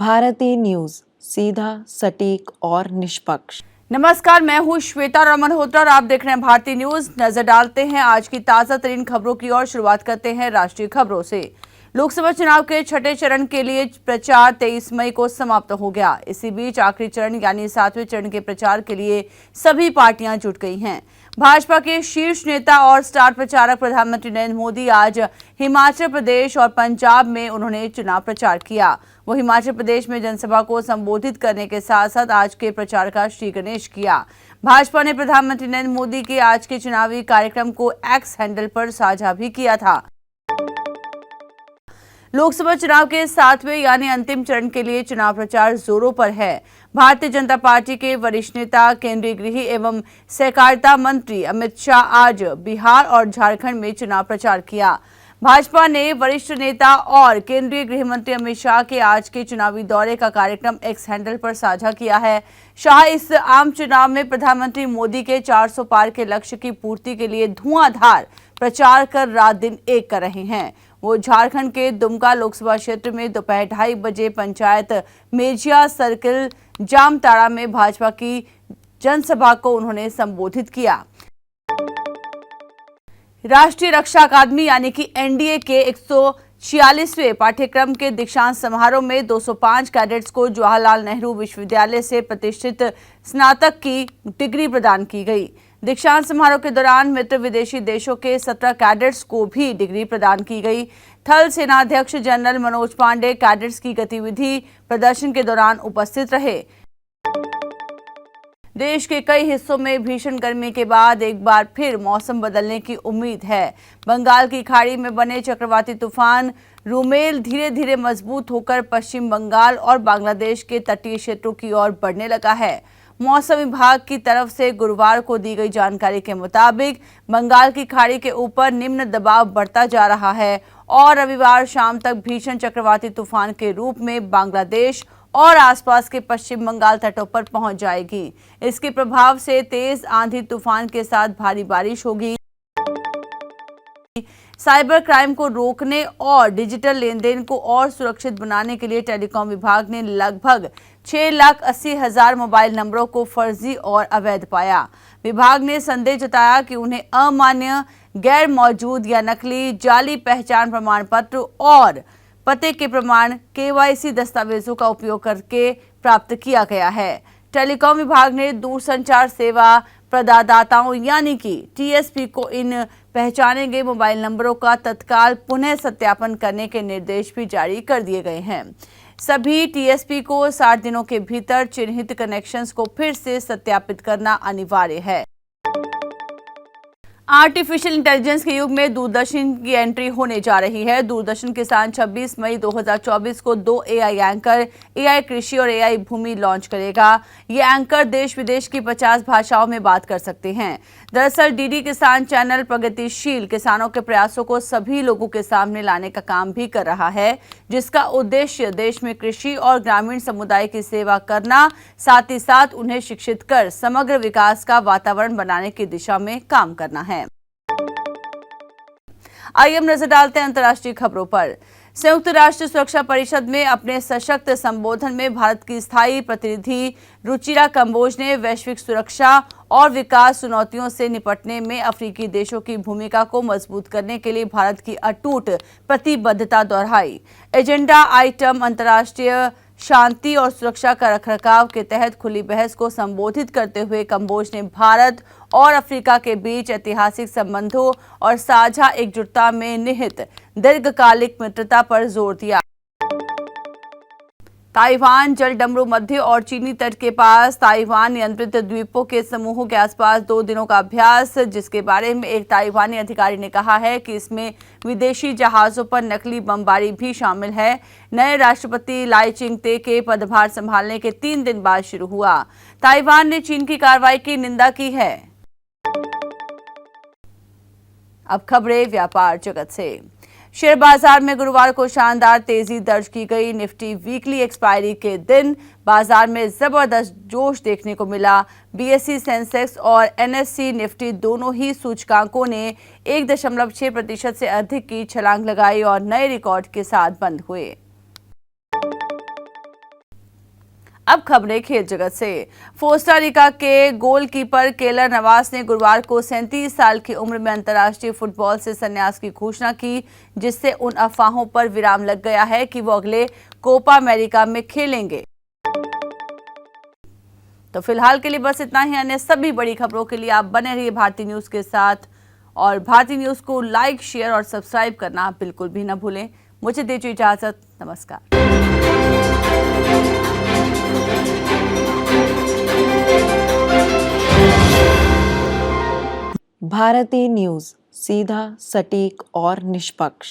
Bharti news, सीधा, सटीक और निष्पक्ष। नमस्कार, मैं हूं श्वेता रमन होत्रा और आप देख रहे हैं भारती न्यूज। नजर डालते हैं आज की ताजा तरीन खबरों की ओर। शुरुआत करते हैं राष्ट्रीय खबरों से। लोकसभा चुनाव के छठे चरण के लिए प्रचार 23 मई को समाप्त हो गया। इसी बीच आखिरी चरण यानी 7वें चरण के प्रचार के लिए सभी पार्टियां जुट गई हैं। भाजपा के शीर्ष नेता और स्टार प्रचारक प्रधानमंत्री नरेंद्र मोदी आज हिमाचल प्रदेश और पंजाब में उन्होंने चुनाव प्रचार किया। वो हिमाचल प्रदेश में जनसभा को संबोधित करने के साथ साथ आज के प्रचार का श्री गणेश किया। भाजपा ने प्रधानमंत्री नरेंद्र मोदी के आज के चुनावी कार्यक्रम को एक्स हैंडल पर साझा भी किया था। लोकसभा चुनाव के 7वें यानी अंतिम चरण के लिए चुनाव प्रचार जोरों पर है। भारतीय जनता पार्टी के वरिष्ठ नेता, केंद्रीय गृह एवं सहकारिता मंत्री अमित शाह आज बिहार और झारखंड में चुनाव प्रचार किया। भाजपा ने वरिष्ठ नेता और केंद्रीय गृह मंत्री अमित शाह के आज के चुनावी दौरे का कार्यक्रम एक्स हैंडल पर साझा किया है। शाह इस आम चुनाव में प्रधानमंत्री मोदी के 400 पार के लक्ष्य की पूर्ति के लिए धुआंधार प्रचार कर रात दिन एक कर रहे हैं। वो झारखंड के दुमका लोकसभा क्षेत्र में दोपहर 2:30 बजे पंचायत मेजिया सर्किल जामताड़ा में भाजपा की जनसभा को उन्होंने संबोधित किया। राष्ट्रीय रक्षा अकादमी यानी कि एनडीए के 146वें पाठ्यक्रम के दीक्षांत समारोह में 205 कैडेट्स को जवाहरलाल नेहरू विश्वविद्यालय से प्रतिष्ठित स्नातक की डिग्री प्रदान की गई। दीक्षांत समारोह के दौरान मित्र विदेशी देशों के 17 कैडेट्स को भी डिग्री प्रदान की गई। थल सेनाध्यक्ष जनरल मनोज पांडे कैडेट्स की गतिविधि प्रदर्शन के दौरान उपस्थित रहे। देश के कई हिस्सों में भीषण गर्मी के बाद एक बार फिर मौसम बदलने की उम्मीद है। बंगाल की खाड़ी में बने चक्रवाती तूफान रुमेल धीरे धीरे मजबूत होकर पश्चिम बंगाल और बांग्लादेश के तटीय क्षेत्रों की ओर बढ़ने लगा है। मौसम विभाग की तरफ से गुरुवार को दी गई जानकारी के मुताबिक बंगाल की खाड़ी के ऊपर निम्न दबाव बढ़ता जा रहा है और रविवार शाम तक भीषण चक्रवाती तूफान के रूप में बांग्लादेश और आसपास के पश्चिम बंगाल तटों पर पहुंच जाएगी। इसके प्रभाव से तेज आंधी तूफान के साथ भारी बारिश होगी। साइबर क्राइम को रोकने और डिजिटल लेन देन को और सुरक्षित बनाने के लिए टेलीकॉम विभाग ने लगभग 6,80,000 मोबाइल नंबरों को फर्जी और अवैध पाया। विभाग ने संदेह जताया कि उन्हें अमान्य, गैर मौजूद या नकली, जाली पहचान प्रमाण पत्र और पते के प्रमाण केवाईसी दस्तावेजों का उपयोग करके प्राप्त किया गया है। टेलीकॉम विभाग ने दूरसंचार सेवा प्रदाताओं यानी कि टीएसपी को इन पहचाने गए मोबाइल नंबरों का तत्काल पुनः सत्यापन करने के निर्देश भी जारी कर दिए गए हैं। सभी टीएसपी को 60 दिनों के भीतर चिन्हित कनेक्शंस को फिर से सत्यापित करना अनिवार्य है। आर्टिफिशियल इंटेलिजेंस के युग में दूरदर्शन की एंट्री होने जा रही है। दूरदर्शन किसान 26 मई 2024 को 2 एआई एंकर, एआई कृषि और एआई भूमि लॉन्च करेगा। ये एंकर देश विदेश की 50 भाषाओं में बात कर सकते हैं। दरअसल डीडी किसान चैनल प्रगतिशील किसानों के प्रयासों को सभी लोगों के सामने लाने का काम भी कर रहा है, जिसका उद्देश्य देश में कृषि और ग्रामीण समुदाय की सेवा करना, साथ ही साथ उन्हें शिक्षित कर समग्र विकास का वातावरण बनाने की दिशा में काम करना है। आइए हम नजर डालते हैं अंतर्राष्ट्रीय खबरों पर। संयुक्त राष्ट्र सुरक्षा परिषद में अपने सशक्त संबोधन में भारत की स्थायी प्रतिनिधि रुचिरा कंबोज ने वैश्विक सुरक्षा और विकास चुनौतियों से निपटने में अफ्रीकी देशों की भूमिका को मजबूत करने के लिए भारत की अटूट प्रतिबद्धता दोहराई। एजेंडा आइटम अंतर्राष्ट्रीय शांति और सुरक्षा का रखरखाव के तहत खुली बहस को संबोधित करते हुए कंबोज ने भारत और अफ्रीका के बीच ऐतिहासिक संबंधों और साझा एकजुटता में निहित दीर्घकालिक मित्रता पर जोर दिया। ताइवान जलडमरू मध्य और चीनी तट के पास ताइवान नियंत्रित द्वीपों के समूहों के आसपास 2 दिनों का अभ्यास, जिसके बारे में एक ताइवानी अधिकारी ने कहा है कि इसमें विदेशी जहाजों पर नकली बमबारी भी शामिल है। नए राष्ट्रपति लाई चिंगते के पदभार संभालने के 3 दिन बाद शुरू हुआ। ताइवान ने चीन की कार्रवाई की निंदा की है। अब खबरें व्यापार जगत से। शेयर बाजार में गुरुवार को शानदार तेजी दर्ज की गई। निफ्टी वीकली एक्सपायरी के दिन बाजार में जबरदस्त जोश देखने को मिला। बीएसई सेंसेक्स और एनएससी निफ्टी दोनों ही सूचकांकों ने 1.6% से अधिक की छलांग लगाई और नए रिकॉर्ड के साथ बंद हुए। अब खबरें खेल जगत से। कोस्टा रिका के गोलकीपर केलर नवास ने गुरुवार को 37 साल की उम्र में अंतर्राष्ट्रीय फुटबॉल से संन्यास की घोषणा की, जिससे उन अफवाहों पर विराम लग गया है कि वो अगले कोपा अमेरिका में खेलेंगे। तो फिलहाल के लिए बस इतना ही। अन्य सभी बड़ी खबरों के लिए आप बने रहिए भारती न्यूज के साथ और भारती न्यूज को लाइक, शेयर और सब्सक्राइब करना बिल्कुल भी न भूलें। मुझे दीजिए इजाजत। नमस्कार। भारती न्यूज, सीधा, सटीक और निष्पक्ष।